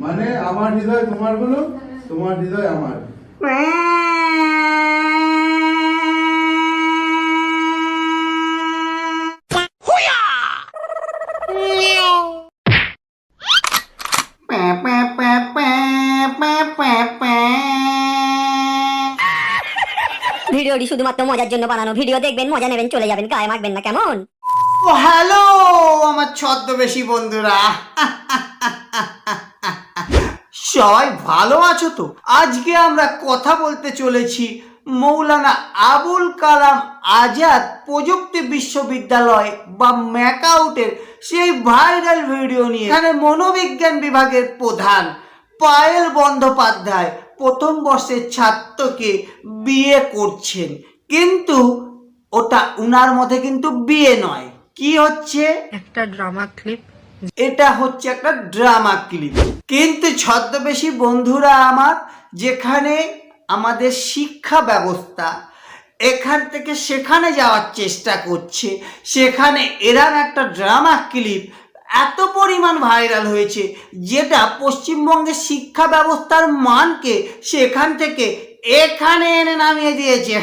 মানে আমার হৃদয় তোমার গুলো, তোমার হৃদয় আমার। ভিডিওটি শুধুমাত্র মজার জন্য বানানো। ভিডিও দেখবেন, মজা নেবেন, চলে যাবেন, গায়ে মাখবেন না, কেমন? ও হ্যালো আমার ছদ্মবেশী বন্ধুরা, সবাই ভালো আছো তো? আজকে আমরা কথা বলতে চলেছি মৌলানা আবুল কালাম আজাদ প্রযুক্তি বিশ্ববিদ্যালয় বা ম্যাকাউটের সেই ভাইরাল ভিডিও নিয়ে। এখানে মনোবিজ্ঞান বিভাগের প্রধান পায়েল বন্দ্যোপাধ্যায় প্রথম বর্ষের ছাত্রকে বিয়ে করছেন, কিন্তু ওটা উনার মধ্যে কিন্তু বিয়ে নয়। কি হচ্ছে? একটা ড্রামা ক্লিপ। এটা হচ্ছে একটা ড্রামা ক্লিপ। কিন্তু ছদ্মবেশী বন্ধুরা আমার, যেখানে আমাদের শিক্ষা ব্যবস্থা এখান থেকে সেখানে যাওয়ার চেষ্টা করছে, সেখানে এরকম একটা ড্রামা ক্লিপ এত পরিমাণ ভাইরাল হয়েছে, যেটা পশ্চিমবঙ্গের শিক্ষা ব্যবস্থার মানকে সেখান থেকে এখানে এনে নামিয়ে দিয়েছে।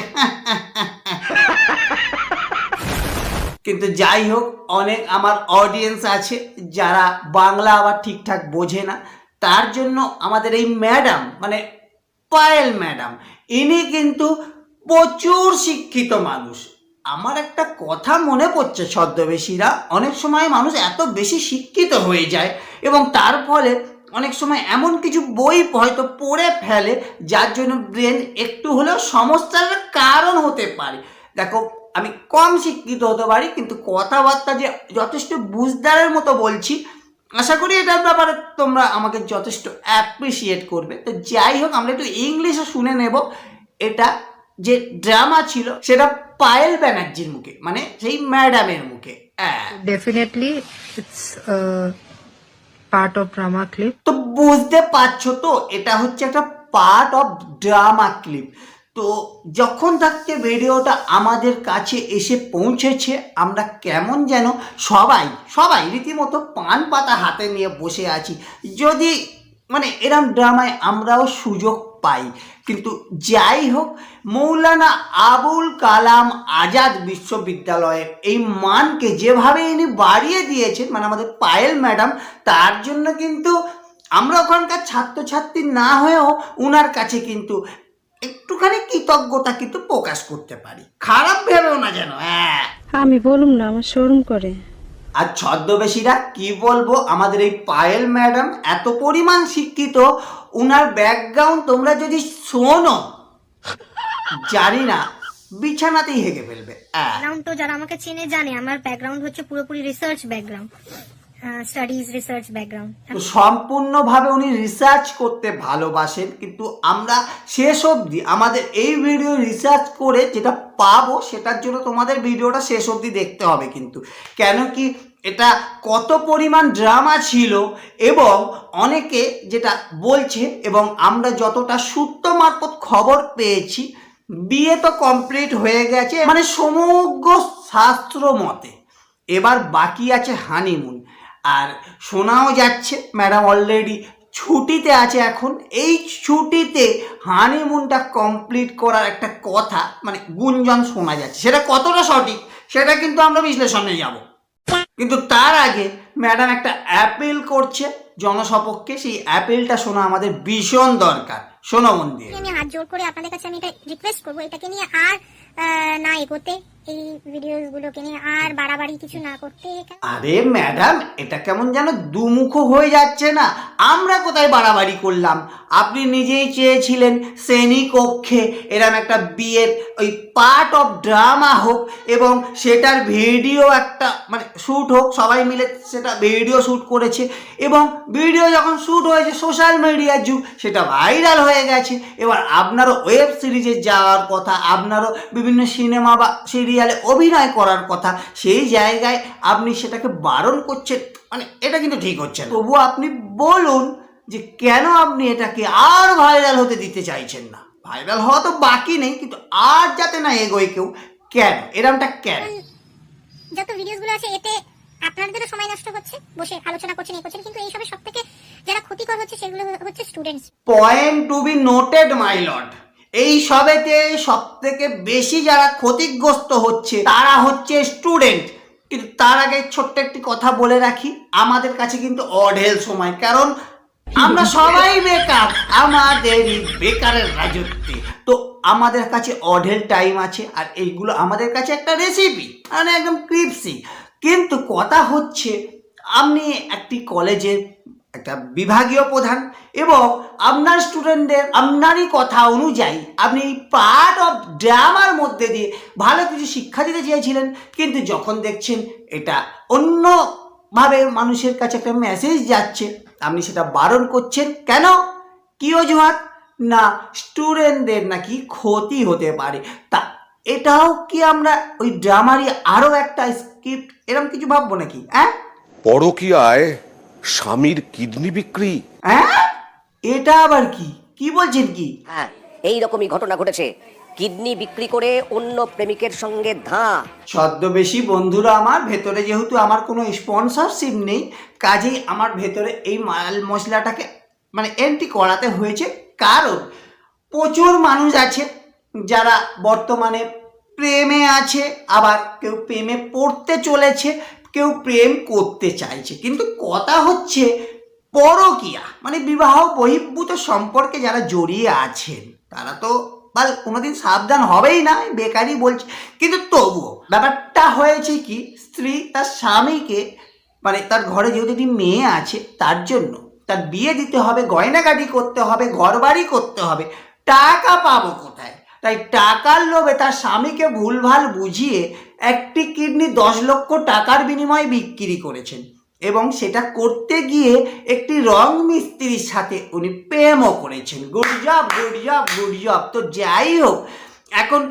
কিন্তু যাই হোক, অনেক আমার অডিয়েন্স আছে যারা বাংলা আবার ঠিকঠাক বোঝে না, তার জন্য আমাদের এই ম্যাডাম মানে পায়েল ম্যাডাম, ইনি কিন্তু প্রচুর শিক্ষিত মানুষ। আমার একটা কথা মনে পড়ছে, ছদ্মবেশীরা, অনেক সময় মানুষ এত বেশি শিক্ষিত হয়ে যায় এবং তার ফলে অনেক সময় এমন কিছু বই হয়তো পড়ে ফেলে যার জন্য ব্রেন একটু হলেও সমস্যার কারণ হতে পারে। দেখো, আমি কম শিক্ষিত হতে পারি, কিন্তু কথাবার্তা যে যথেষ্ট বুঝদারের মতো বলছি, আশা করি এটার ব্যাপারে তোমরা আমাকে যথেষ্ট অ্যাপ্রিসিয়েট করবে। তো যাই হোক, আমরা একটু ইংলিশে শুনে নেব। এটা যে ড্রামা ছিল সেটা পায়েল ব্যানার্জির মুখে, মানে সেই ম্যাডামের মুখে। Definitely it's part of drama clip. তো বুঝতে পারছো তো, এটা হচ্ছে একটা পার্ট অফ ড্রামা ক্লিপ। তো যখন থাকতে ভিডিওটা আমাদের কাছে এসে পৌঁছেছে, আমরা কেমন যেন সবাই রীতিমতো পান পাতা হাতে নিয়ে বসে আছি, যদি মানে এরম ড্রামায় আমরাও সুযোগ পাই। কিন্তু যাই হোক, মৌলানা আবুল কালাম আজাদ বিশ্ববিদ্যালয়ের এই মানকে যেভাবে ইনি বাড়িয়ে দিয়েছেন, মানে আমাদের পায়েল ম্যাডাম, তার জন্য কিন্তু আমরা ওখানকার ছাত্রছাত্রী না হয়েও উনার কাছে কিন্তু একটুখানি কৃতজ্ঞতা কিন্তু প্রকাশ করতে পারি। খারাপ ভেবেও না যেন। আমি বলুম না, আমার শরম করে। আর ছদ্মবেশীরা কি বলবো, আমাদের এই পায়েল ম্যাডাম এত পরিমাণ শিক্ষিত, উনার ব্যাকগ্রাউন্ড তোমরা যদি শোনো, জানি না বিছানাতেই হেগে ফেলবে। ব্যাকগ্রাউন্ড তো যারা আমাকে চেনে জানে, আমার ব্যাকগ্রাউন্ড হচ্ছে পুরোপুরি research background, studies research background. তো সম্পূর্ণভাবে উনি রিসার্চ করতে ভালোবাসেন, কিন্তু আমরা শেষ অবধি আমাদের এই ভিডিও রিসার্চ করে যেটা পাবো, সেটার জন্য তোমাদের ভিডিওটা শেষ অবধি দেখতে হবে। কিন্তু কেন কি, এটা কত পরিমাণ ড্রামা ছিল এবং অনেকে যেটা বলছে এবং আমরা যতটা সূত্র মারফত খবর পেয়েছি, বিয়ে তো কমপ্লিট হয়ে গেছে মানে সমগ্র শাস্ত্র মতে। এবার বাকি আছে হানিমুন। আর শোনাও যাচ্ছে ম্যাডাম অলরেডি ছুটিতে আছে এখন। এই ছুটিতে হানিমুনটা কমপ্লিট করার একটা কথা মানে গুঞ্জন শোনা যাচ্ছে, সেটা কতটা সঠিক সেটা কিন্তু আমরা বিশ্লেষণে যাব। কিন্তু তার আগে ম্যাডাম একটা অ্যাপিল করছে জনসপক্ষে, সেই অ্যাপিলটা শোনা আমাদের ভীষণ দরকার। শোনো মন দিয়ে। আমি হাত জোর করে আপনাদের কাছে আমি এটা রিকোয়েস্ট করবো, এটাকে নিয়ে আর না এগোতে, এই ভিডিওস গুলোকে নিয়ে আর বাড়াবাড়ি কিছু না করতে। আরে ম্যাডাম, এটা কেমন যেন দুমুখো হয়ে যাচ্ছে না? আমরা কোথায় বাড়াবাড়ি করলাম? আপনি নিজেই চেয়েছিলেন শ্রেণীকক্ষে এরম একটা বিয়ের ওই পার্ট অফ ড্রামা হোক এবং সেটার ভিডিও একটা মানে শ্যুট হোক, সবাই মিলে সেটা ভিডিও শ্যুট করেছে এবং ভিডিও যখন শ্যুট হয়েছে, সোশ্যাল মিডিয়ার যুগ, সেটা ভাইরাল হয়ে গেছে। এবার আপনারও ওয়েব সিরিজে যাওয়ার কথা, আপনারও বিভিন্ন সিনেমা বা সিরিয়ালে অভিনয় করার কথা, সেই জায়গায় আপনি সেটাকে বারণ করছেন, মানে এটা কিন্তু ঠিক হচ্ছে না। তবুও আপনি বলুন যে কেন আপনি এটাকে আর ভাইরাল হতে দিতে চাইছেন না? ভাইরাল হওয়া তো বাকি নেই, কিন্তু আর যাতে না এগোয় কেউ, কেন এরমটা কেন? যত ভিডিওস গুলো আছে এতে আপনাদেরও সময় নষ্ট হচ্ছে, বসে আলোচনা করছেন এই করছেন, কিন্তু এইসবের সব থেকে যারা ক্ষতিকর হচ্ছে সেগুলো হচ্ছে students. Point to be noted my lord, এই সবেতে সব থেকে বেশি যারা ক্ষতিগ্রস্ত হচ্ছে তারা হচ্ছে স্টুডেন্ট। কিন্তু তার আগে ছোট্ট একটি কথা বলে রাখি, আমাদের কাছে কিন্তু অঢেল সময়, কারণ আমরা সবাই বেকার, আমাদের বেকারের রাজত্বে। তো আমাদের কাছে অঢেল টাইম আছে, আর এইগুলো আমাদের কাছে একটা রেসিপি, মানে একদম ক্রিপসি। কিন্তু কথা হচ্ছে, আপনি একটি কলেজের একটা বিভাগীয় প্রধান এবং আপনার স্টুডেন্টদের আপনারই কথা অনুযায়ী আপনি পার্ট অফ ড্রামার মধ্যে দিয়ে ভালো কিছু শিক্ষা দিতে চেয়েছিলেন, কিন্তু যখন দেখছেন এটা অন্যভাবে মানুষের কাছে একটা মেসেজ যাচ্ছে, আপনি সেটা বারণ করছেন। কেন? কি অজুহাত? না স্টুডেন্টদের নাকি ক্ষতি হতে পারে। তা এটাও কি আমরা ওই ড্রামারই আরও একটা স্ক্রিপ্ট এরকম কিছু ভাববো নাকি? হ্যাঁ, পরকীয়ায় স্বামীর কিডনি বিক্রি। হ্যাঁ, এটা আবার কি? কি বলছেন কি? হ্যাঁ, এই রকমই ঘটনা ঘটেছে। কিডনি বিক্রি করে অন্য প্রেমিকের সঙ্গে ধাঁ। ছদ্মবেশী বন্ধুরা আমার, ভেতরে যেহেতু আমার কোনো স্পন্সরশিপ নেই, কাজেই আমার ভেতরে এই মাল মশলাটাকে মানে এন্ট্রি করাতে হয়েছে। কারণ প্রচুর মানুষ আছে যারা বর্তমানে প্রেমে আছে, আবার কেউ প্রেমে পড়তে চলেছে, কেউ প্রেম করতে চাইছে। কিন্তু কথা হচ্ছে পরকীয়া মানে বিবাহ বহির্ভূত সম্পর্কে যারা জড়িয়ে আছেন তারা তো কোনোদিন সাবধান হবেই না, বেকারই বলছে। কিন্তু তবুও ব্যাপারটা হয়েছে কি, স্ত্রী তার স্বামীকে মানে তার ঘরে যেহেতু একটি মেয়ে আছে তার জন্য তার বিয়ে দিতে হবে, গয়নাগাটি করতে হবে, ঘরবাড়ি করতে হবে, টাকা পাবো কোথায়? তাই টাকার লোভে তার স্বামীকে ভুলভাল বুঝিয়ে একটি কিডনি 10 লক্ষ টাকার বিনিময়ে বিক্রি করেছেন, এবং সেটা করতে গিয়ে একটি রং মিস্ত্রির সাথে উনি প্রেমও করেছেন। Good job, good job, good job. তো যাই হোক, এখন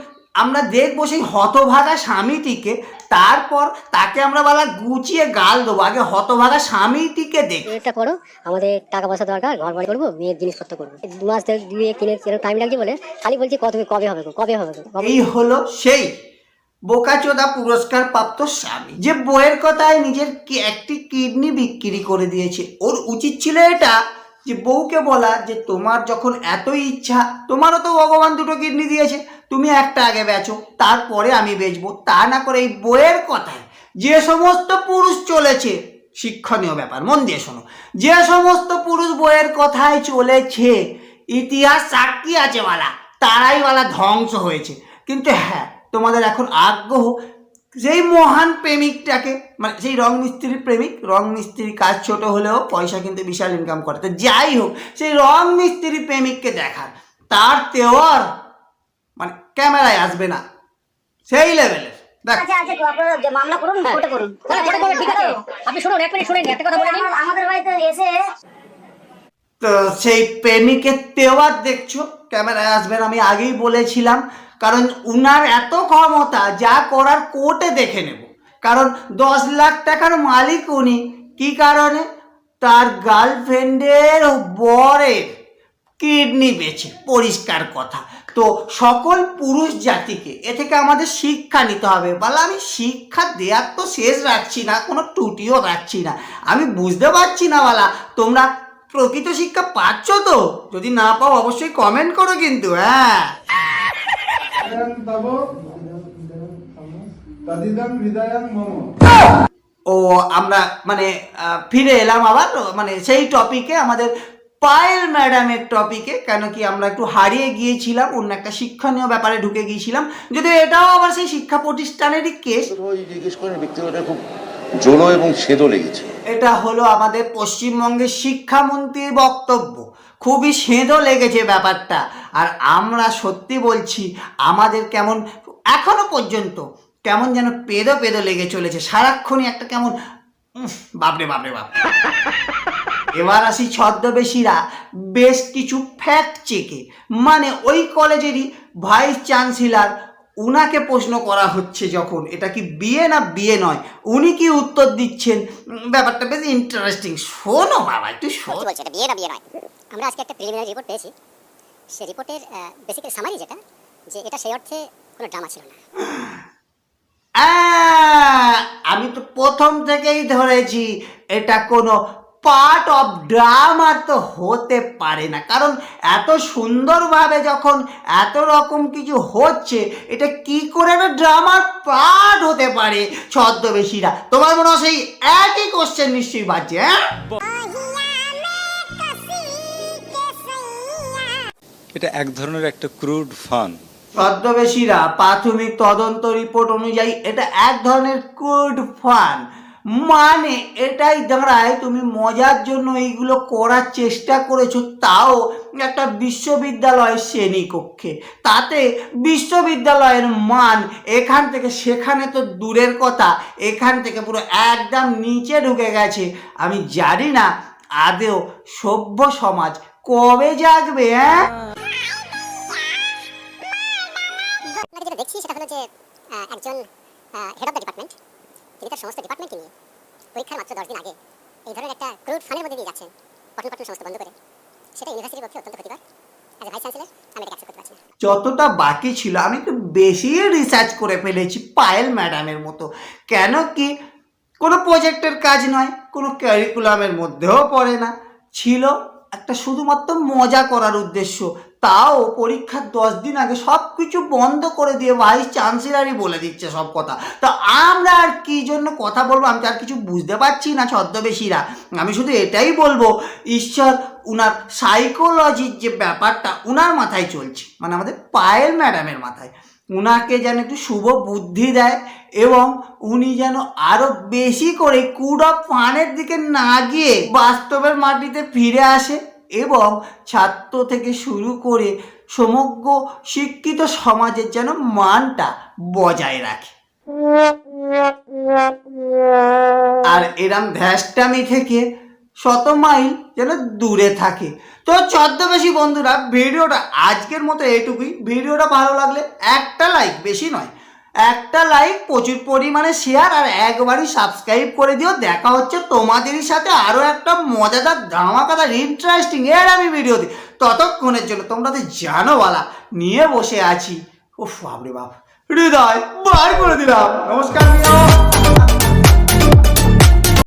আমরা দেখবো সেই হতভাগা স্বামীটিকে, তারপর তাকে আমরা বলা গুছিয়ে গাল দেবো। আগে হতভাগা স্বামীটিকে দেখ। এটা করো, আমাদের টাকা পয়সা দরকার, ঘর বাড়ি করবো, মেয়ের জিনিসপত্র করবো, 2 মাস দিয়ে কিনে টাইম লাগছে বলে খালি বলছি কবে হবে কবে হবে। এই হলো সেই বোকাচোদা পুরস্কার প্রাপ্ত স্বামী যে বইয়ের কথায় নিজের একটি কিডনি বিক্রি করে দিয়েছে। ওর উচিত ছিল এটা যে বউকে বলা যে তোমার যখন এতই ইচ্ছা, তোমারও তো ভগবান 2টো কিডনি দিয়েছে, তুমি একটা আগে বেচো, তারপরে আমি বেচবো। তা না করে এই বইয়ের কথায় যে সমস্ত পুরুষ চলেছে, শিক্ষণীয় ব্যাপার, মন দিয়ে শোনো, যে সমস্ত পুরুষ বইয়ের কথায় চলেছে, ইতিহাস সাক্ষী আছে বালা, তারাই বালা ধ্বংস হয়েছে। কিন্তু হ্যাঁ, তোমাদের এখন আগ্রহ সেই মহান প্রেমিকটাকে, মানে সেই রং মিস্ত্রির প্রেমিক, রং মিস্ত্রির কাজ ছোট হলেও পয়সা কিন্তু বিশাল ইনকাম করে। তো যাই হোক, সেই রং মিস্ত্রি প্রেমিককে দেখার, তার তেওয়ার মানে ক্যামেরায় আসবে না, সেই লেভেলের। দেখ, মামলা করুন, কোর্টে করুন। ঠিক আছে, আপনি শুনুন, এক মিনিট শুনেন, একটা কথা বলে নিন। আমাদের বাড়িতে এসে তো সেই প্রেমিকের তেওয়ার দেখছো, ক্যামেরায় আসবেন, আমি আগেই বলেছিলাম। কারণ উনার এত ক্ষমতা, যা করার কোর্টে দেখে নেব। কারণ 10 লাখ টাকার মালিক উনি। কি কারণে? তার গার্লফ্রেন্ডের বরের কিডনি বেচে, পরিষ্কার কথা। তো সকল পুরুষ জাতিকে এ থেকে আমাদের শিক্ষা নিতে হবে। বলে আমি শিক্ষা দেওয়ার তো শেষ রাখছি না, কোনো ত্রুটিও রাখছি না। আমি বুঝতে পারছি না বালা, তোমরা প্রকৃত শিক্ষা পাচ্ছ তো? যদি না পাও অবশ্যই কমেন্ট করো কিন্তু। হ্যাঁ, ও আমরা মানে ফিরে এলাম আবার মানে সেই টপিকে, আমাদের পায়েল ম্যাডামের টপিকে। কেন কি আমরা একটু হারিয়ে গিয়েছিলাম, অন্য একটা শিক্ষণীয় ব্যাপারে ঢুকে গিয়েছিলাম, যদিও এটাও আবার সেই শিক্ষা প্রতিষ্ঠানেরই কেস। জিজ্ঞেস করেন ব্যক্তিগত খুব জোলো এবং সেদো লেগেছে। এটা হলো আমাদের পশ্চিমবঙ্গের শিক্ষামন্ত্রীর বক্তব্য, খুবই সেঁদো লেগেছে ব্যাপারটা। আর আমরা সত্যি বলছি, আমাদের কেমন এখনো পর্যন্ত কেমন যেন পেদো পেদো লেগে চলেছে, সারাক্ষণই একটা কেমন বাপরে বাপরে বাপ। এবার আসি ছদ্মবেশীরা বেশ কিছু ফ্যাক্ট চেকে, মানে ওই কলেজেরই ভাইস চ্যান্সেলর, উনাকে প্রশ্ন করা হচ্ছে যখন এটা কি বিয়ে না বিয়ে নয়, উনি কি উত্তর দিচ্ছেন, ব্যাপারটা বেশ ইন্টারেস্টিং। শোনো বাবা, একটু শোনো। বলছে এটা বিয়ে না বিয়ে নয়। আমরা আজকে একটা প্রিলিমিনারি রিপোর্ট পেয়েছি, সেই রিপোর্টের বেসিক্যালি সামারি যেটা, যে এটা সেই অর্থে কোনো ড্রামা ছিল না। আমি তো প্রথম থেকেই ধরেছি এটা কোনো পার্ট অফ ড্রামা তো হতে পারে না, কারণ এত সুন্দরভাবে যখন এত রকম কিছু হচ্ছে এটা কি করে একটা ড্রামার পার্ট হতে পারে? ছদ্মবেশীরা, তোমার মনে হয় সেই একই কোশ্চেন নিশ্চয়ই বাজছে। হ্যাঁ, এটা এক ধরনের একটা ক্রুড ফান। ছদ্মবেশীরা, প্রাথমিক তদন্ত রিপোর্ট অনুযায়ী এটা এক ধরনের কুড ফান, মানে এটাই দাঁড়ায় তুমি মজার জন্য এইগুলো করার চেষ্টা করেছো, তাও একটা বিশ্ববিদ্যালয়ের শ্রেণীকক্ষে। তাতে বিশ্ববিদ্যালয়ের মান এখান থেকে সেখানে তো দূরের কথা, এখান থেকে পুরো একদম নিচে ঢুকে গেছে। আমি জানি না আদেও সভ্য সমাজ কবে জাগবে। হ্যাঁ, যেটা দেখছি সেটা হলো যে একজন হেড অফ দ্য ডিপার্টমেন্ট, তিনি তার সমস্ত ডিপার্টমেন্টকে নিয়ে পরীক্ষার মাত্র 10 দিন আগে এই ধরনের একটা ক্রুড ফানের মধ্যে দিয়ে যাচ্ছেন, পঠন পাঠন সমস্ত বন্ধ করে। সেটা ইউনিভার্সিটির পক্ষে অত্যন্ত ক্ষতিকর। অ্যাজ এ ভাইস চ্যান্সেলর আমি এটা অ্যাকসেপ্ট করতে পারছি না। যতটা বাকি ছিল আমি একটু বেশি রিসার্চ করে ফেলেছি পায়েল ম্যাডামের মতো। কেন কি কোনো প্রজেক্টের কাজ নয়, কোনো ক্যারিকুলামের মধ্যেও পড়ে না, ছিল একটা শুধুমাত্র মজা করার উদ্দেশ্য। তাও পরীক্ষার 10 দিন আগে সব কিছু বন্ধ করে দিয়ে ভাইস চ্যান্সেলারই বলে দিচ্ছে সব কথা। তা আমরা আর কি জন্য কথা বলবো, আমি তো আর কিছু বুঝতে পারছি না ছদ্মবেশীরা। আমি শুধু এটাই বলবো, ঈশ্বর উনার সাইকোলজির যে ব্যাপারটা উনার মাথায় চলছে, মানে আমাদের পায়েল ম্যাডামের মাথায়, উনাকে যেন একটু শুভ বুদ্ধি দেয় এবং উনি যেন আরো বেশি করে কুড অফ ফানের দিকে না গিয়ে বাস্তবের মাটিতে ফিরে আসে এবং ছাত্র থেকে শুরু করে সমগ্র শিক্ষিত সমাজের যেন মানটা বজায় রাখে আর এরম ধ্যাসটামি থেকে 100 মাইল যেন দূরে থাকে। তো ছদ্মবেশী বন্ধুরা, ভিডিওটা আজকের মতো এইটুকুই। ভিডিওটা ভালো লাগলে একটা লাইক, বেশি নয়, একটা লাইক, প্রচুর পরিমাণে শেয়ার আর একবারই সাবস্ক্রাইব করে দিও। দেখা হচ্ছে তোমাদেরই সাথে আরও একটা মজাদার ধামাকাদার ইন্টারেস্টিং এর আমি ভিডিও দিই। ততক্ষণের জন্য তোমরা তো জানো বালা নিয়ে বসে আছি। ও বাপরে বাপ, হৃদয় বার করে দিলাম। নমস্কার।